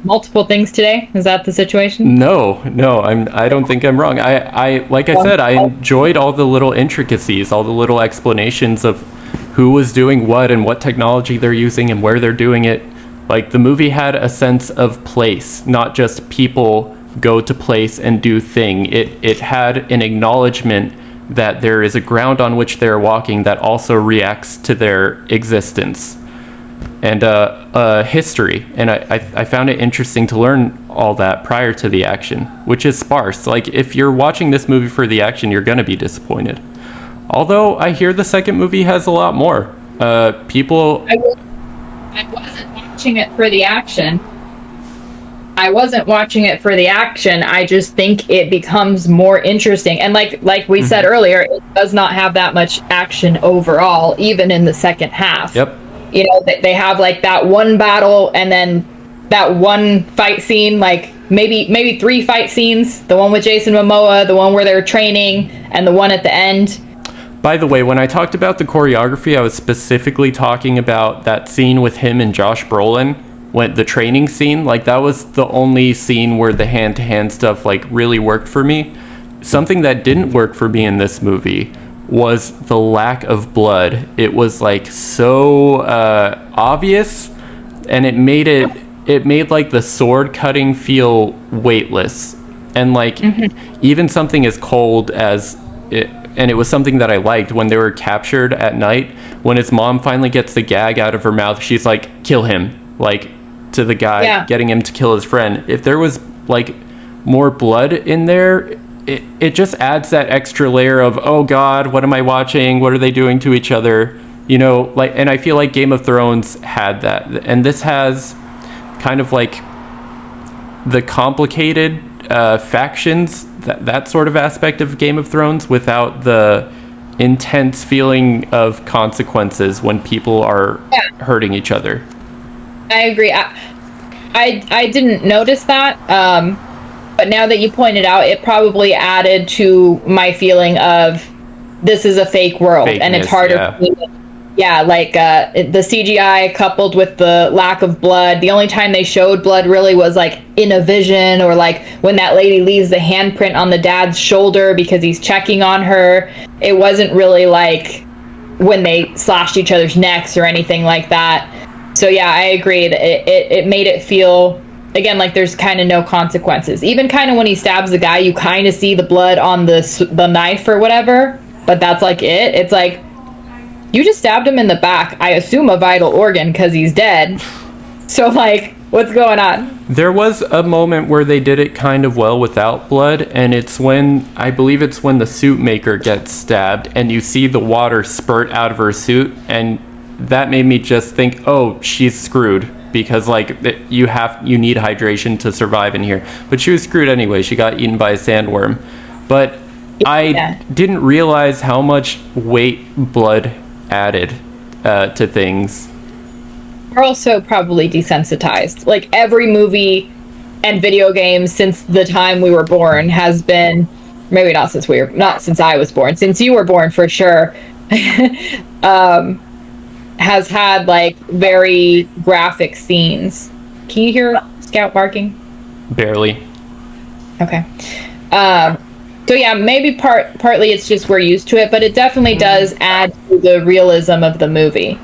multiple things today? Is that the situation? No, I don't think I'm wrong. I said, I enjoyed all the little intricacies, all the little explanations of who was doing what and what technology they're using and where they're doing it. Like, the movie had a sense of place, not just people go to place and do thing. It had an acknowledgement that there is a ground on which they're walking that also reacts to their existence. And history. And I found it interesting to learn all that prior to the action, which is sparse. Like, if you're watching this movie for the action, you're going to be disappointed. Although I hear the second movie has a lot more. People... I wasn't watching it for the action. I just think it becomes more interesting. And like we said earlier, it does not have that much action overall, even in the second half. Yep. You know, they have like that one battle and then that one fight scene, like maybe 3 fight scenes. The one with Jason Momoa, the one where they're training, and the one at the end. By the way, when I talked about the choreography, I was specifically talking about that scene with him and Josh Brolin, when the training scene. Like, that was the only scene where the hand-to-hand stuff like really worked for me. Something that didn't work for me in this movie was the lack of blood. It was like so obvious, and it made like the sword cutting feel weightless. And like even something as cold as and it was something that I liked when they were captured at night. When his mom finally gets the gag out of her mouth, she's like, kill him, like, to the guy, getting him to kill his friend. If there was like more blood in there, it just adds that extra layer of, oh God, what am I watching? What are they doing to each other? You know, like, and I feel like Game of Thrones had that, and this has kind of like the complicated factions, that sort of aspect of Game of Thrones, without the intense feeling of consequences when people are hurting each other. I agree. I didn't notice that, but now that you pointed out, it probably added to my feeling of this is a fake world. Fakeness, and it's harder. Like the CGI coupled with the lack of blood. The only time they showed blood really was like in a vision, or like when that lady leaves the handprint on the dad's shoulder because he's checking on her. It wasn't really like when they slashed each other's necks or anything like that. So yeah, I agree. It made it feel, again, like there's kind of no consequences. Even kind of when he stabs the guy, you kind of see the blood on the knife or whatever, but that's like it. It's like, you just stabbed him in the back. I assume a vital organ because he's dead. So like, what's going on? There was a moment where they did it kind of well without blood, and it's when, I believe it's when the suit maker gets stabbed and you see the water spurt out of her suit, and that made me just think, oh, she's screwed, because like you need hydration to survive in here. But she was screwed anyway. She got eaten by a sandworm. But I didn't realize how much weight blood added to things. We're also probably desensitized. Like every movie and video game since the time we were born has been, maybe not since I was born, since you were born for sure, has had like very graphic scenes. Can you hear Scout barking? Barely. Okay. So yeah, maybe partly it's just we're used to it, but it definitely does add to the realism of the movie.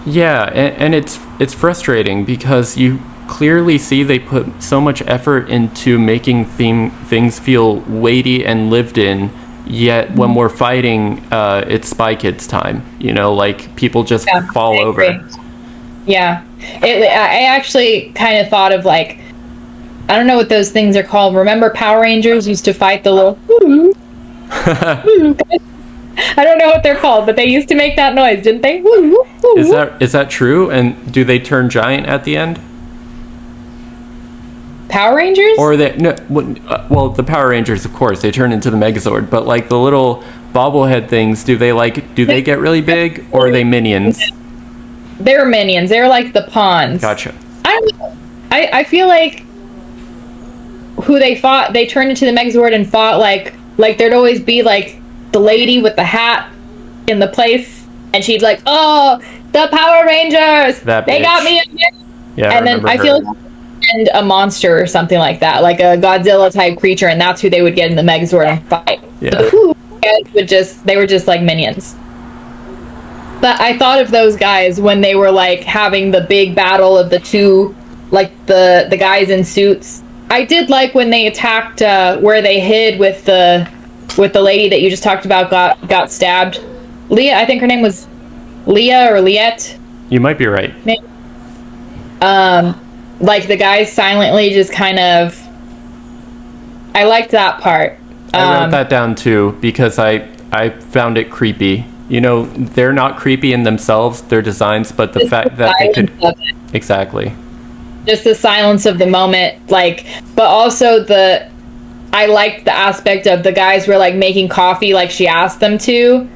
Yeah, and it's frustrating because you clearly see they put so much effort into making things feel weighty and lived in, yet when we're fighting, it's Spy Kids time. You know, like people just fall over. Yeah, I actually kind of thought of like, I don't know what those things are called. Remember Power Rangers used to fight the little I don't know what they're called, but they used to make that noise, didn't they? Is that true? And do they turn giant at the end? Power Rangers? Or well, the Power Rangers, of course, they turn into the Megazord, but like the little bobblehead things, do they get really big, or are they minions? They're minions. They're like the pawns. Gotcha. I feel like who they fought, they turned into the Megazord and fought like there'd always be like the lady with the hat in the place, and she'd like, oh, the Power Rangers, they got me again. Yeah, and then I feel like and a monster or something like that, like a Godzilla type creature, and that's who they would get in the Megazord and fight. Yeah. They were just like minions. But I thought of those guys when they were like having the big battle of the two, like the guys in suits. I did like when they attacked where they hid with the lady that you just talked about got stabbed. Leah, I think her name was Leah or Liette. You might be right. Like the guys silently just kind of, I liked that part. I wrote that down too because I found it creepy. You know, they're not creepy in themselves, their designs, but the fact that they could exactly. Just the silence of the moment, like, but also I liked the aspect of the guys were like making coffee like she asked them to,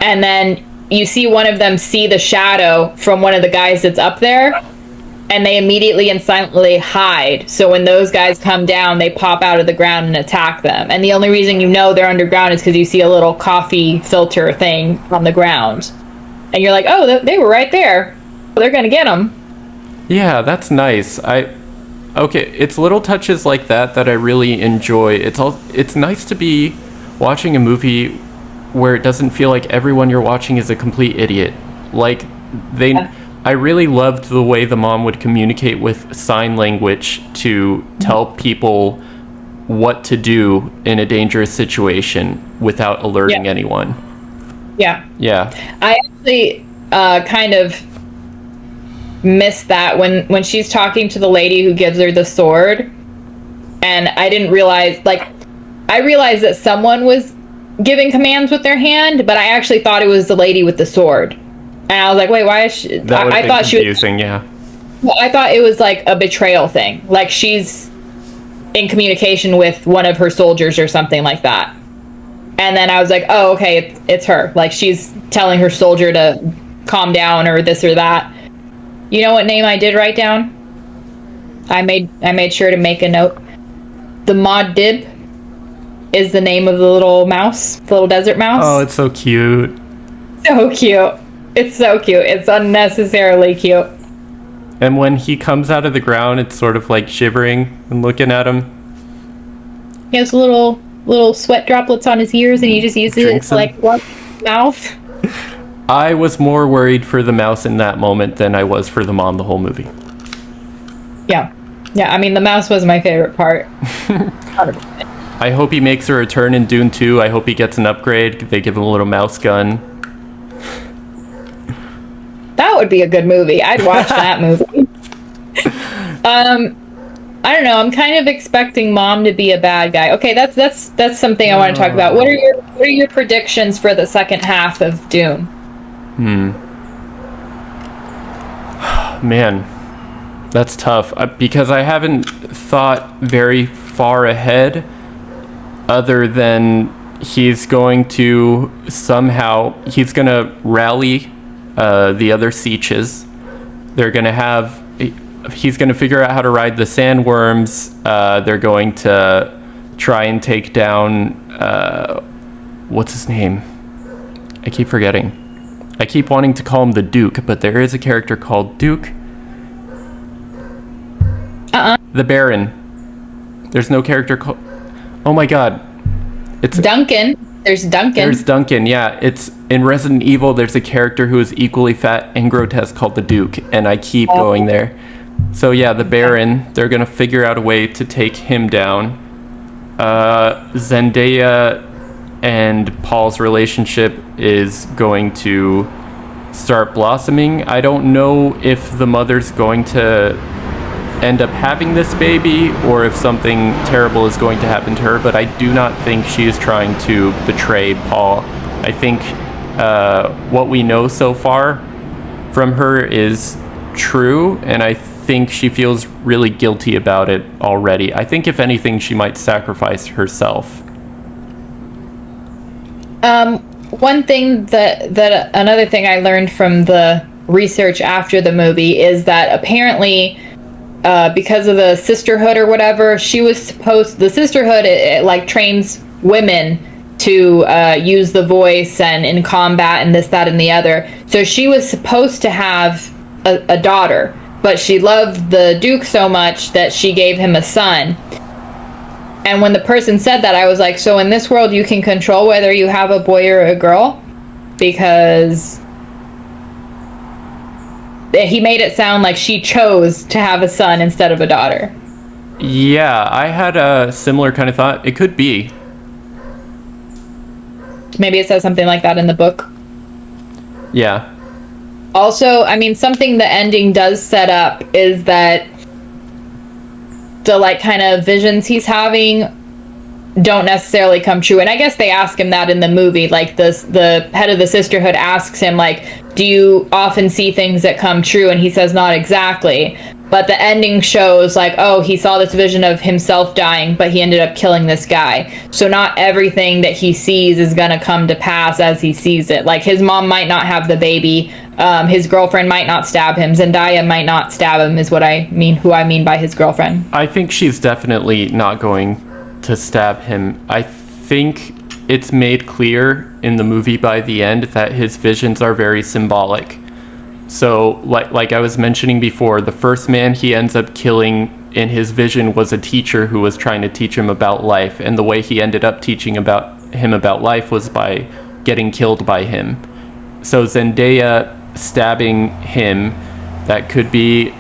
and then you see one of them see the shadow from one of the guys that's up there, and they immediately and silently hide. So when those guys come down, they pop out of the ground and attack them. And the only reason you know they're underground is because you see a little coffee filter thing on the ground. And you're like, oh, they were right there. They're going to get them. Yeah, that's nice. It's little touches like that I really enjoy. It's nice to be watching a movie where it doesn't feel like everyone you're watching is a complete idiot. Like I really loved the way the mom would communicate with sign language to tell people what to do in a dangerous situation without alerting anyone. Yeah. Yeah. I actually kind of missed that when she's talking to the lady who gives her the sword, and I didn't realize, like, I realized that someone was giving commands with their hand, but I actually thought it was the lady with the sword, and I was like, wait, why is she? I thought confusing, yeah. Well, I thought it was like a betrayal thing, like she's in communication with one of her soldiers or something like that. And then I was like, oh, okay, it's her. Like, she's telling her soldier to calm down or this or that. You know what name I did write down? I made sure to make a note. The Maudib is the name of the little mouse, the little desert mouse. Oh, it's so cute. So cute. It's so cute. It's unnecessarily cute. And when he comes out of the ground, it's sort of like shivering and looking at him. He has little sweat droplets on his ears, and he just uses it to like wipe his mouth. I was more worried for the mouse in that moment than I was for the mom the whole movie. Yeah. I mean, the mouse was my favorite part. I hope he makes a return in Dune 2. I hope he gets an upgrade. They give him a little mouse gun. That would be a good movie. I'd watch that movie. I don't know. I'm kind of expecting Mom to be a bad guy. Okay, that's something I want to talk about. What are your predictions for the second half of Dune? Man, that's tough because I haven't thought very far ahead, other than he's going to rally the other Sietches. He's going to figure out how to ride the sandworms. They're going to try and take down, what's his name? I keep forgetting. I keep wanting to call him the Duke, but there is a character called Duke. The Baron. There's no character called... Oh my god. It's Duncan. There's Duncan, yeah. It's in Resident Evil, there's a character who is equally fat and grotesque called the Duke, and I keep going there. So yeah, the Baron, they're gonna figure out a way to take him down. Zendaya and Paul's relationship is going to start blossoming. I don't know if the mother's going to end up having this baby or if something terrible is going to happen to her, but I do not think she is trying to betray Paul. I think what we know so far from her is true, and I think she feels really guilty about it already. I think if anything, she might sacrifice herself. One thing another thing I learned from the research after the movie is that apparently because of the sisterhood or whatever, the sisterhood it like trains women to use the voice and in combat and this, that, and the other. So she was supposed to have a daughter, but she loved the Duke so much that she gave him a son. And when the person said that, I was like, so in this world you can control whether you have a boy or a girl? Because he made it sound like she chose to have a son instead of a daughter. Yeah, I had a similar kind of thought. It could be. Maybe it says something like that in the book. Yeah. Also, I mean, something the ending does set up is that the like kind of visions he's having don't necessarily come true. And I guess they ask him that in the movie. Like the head of the sisterhood asks him, like, do you often see things that come true? And he says, not exactly. But the ending shows like, oh, he saw this vision of himself dying, but he ended up killing this guy. So not everything that he sees is going to come to pass as he sees it. Like his mom might not have the baby. His girlfriend might not stab him. Zendaya might not stab him is what I mean, who I mean by his girlfriend. I think she's definitely not going to stab him. I think it's made clear in the movie by the end that his visions are very symbolic. So like I was mentioning before, the first man he ends up killing in his vision was a teacher who was trying to teach him about life, and the way he ended up teaching about life was by getting killed by him. So Zendaya stabbing him, that could be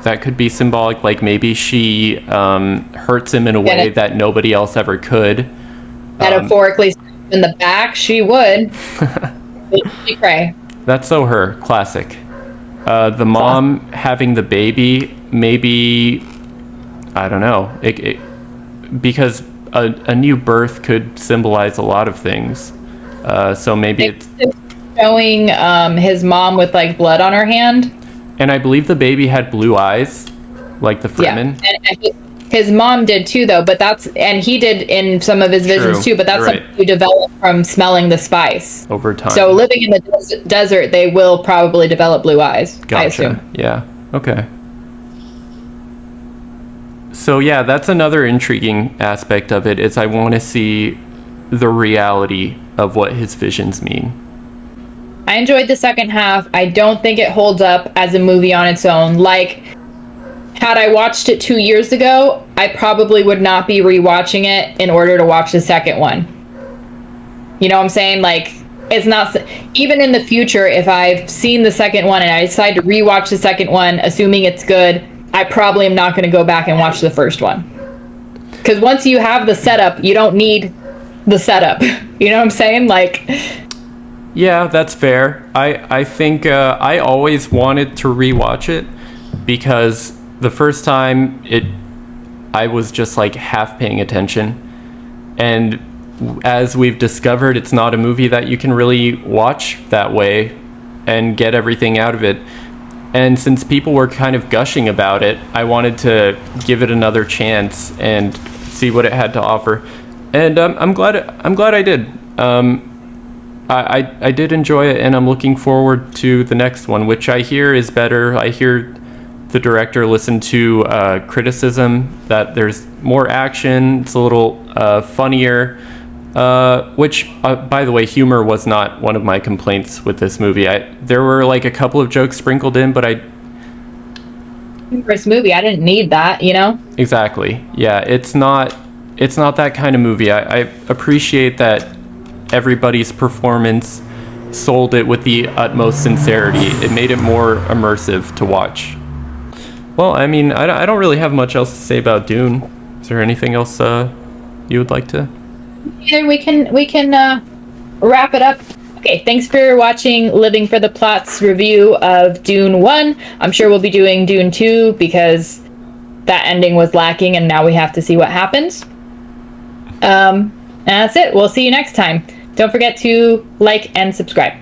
That could be symbolic, like maybe she hurts him in a way that nobody else ever could. Metaphorically, in the back, she would. She cray. That's so her. Classic. The mom having the baby, maybe, I don't know, because a new birth could symbolize a lot of things. So maybe it's showing his mom with like blood on her hand. And I believe the baby had blue eyes, like the Fremen. Yeah, and his mom did too, though. But and he did in some of his visions too. But that's something you develop from smelling the spice over time. So living in the desert, they will probably develop blue eyes. Gotcha. I assume. Yeah. Okay. So yeah, that's another intriguing aspect of it. Is I want to see the reality of what his visions mean. I enjoyed the second half. I don't think it holds up as a movie on its own. Like, had I watched it 2 years ago, I probably would not be rewatching it in order to watch the second one. You know what I'm saying? Like, it's not... Even in the future, if I've seen the second one and I decide to rewatch the second one, assuming it's good, I probably am not going to go back and watch the first one. Because once you have the setup, you don't need the setup. You know what I'm saying? Like... Yeah, that's fair. I think I always wanted to rewatch it because the first time I was just like half paying attention. And as we've discovered, it's not a movie that you can really watch that way and get everything out of it. And since people were kind of gushing about it, I wanted to give it another chance and see what it had to offer. And I'm glad I did. I did enjoy it, and I'm looking forward to the next one, which I hear is better. I hear the director listened to criticism that there's more action, it's a little funnier, which, by the way, humor was not one of my complaints with this movie. There were like a couple of jokes sprinkled in, but First movie, I didn't need that, you know? Exactly. Yeah, it's not that kind of movie. I appreciate that everybody's performance sold it with the utmost sincerity. It made it more immersive to watch. Well, I mean, I don't really have much else to say about Dune. Is there anything else you would like to? Yeah, we can wrap it up. Okay, thanks for watching Living for the Plot's review of Dune 1. I'm sure we'll be doing Dune 2 because that ending was lacking and now we have to see what happens. And that's it. We'll see you next time. Don't forget to like and subscribe.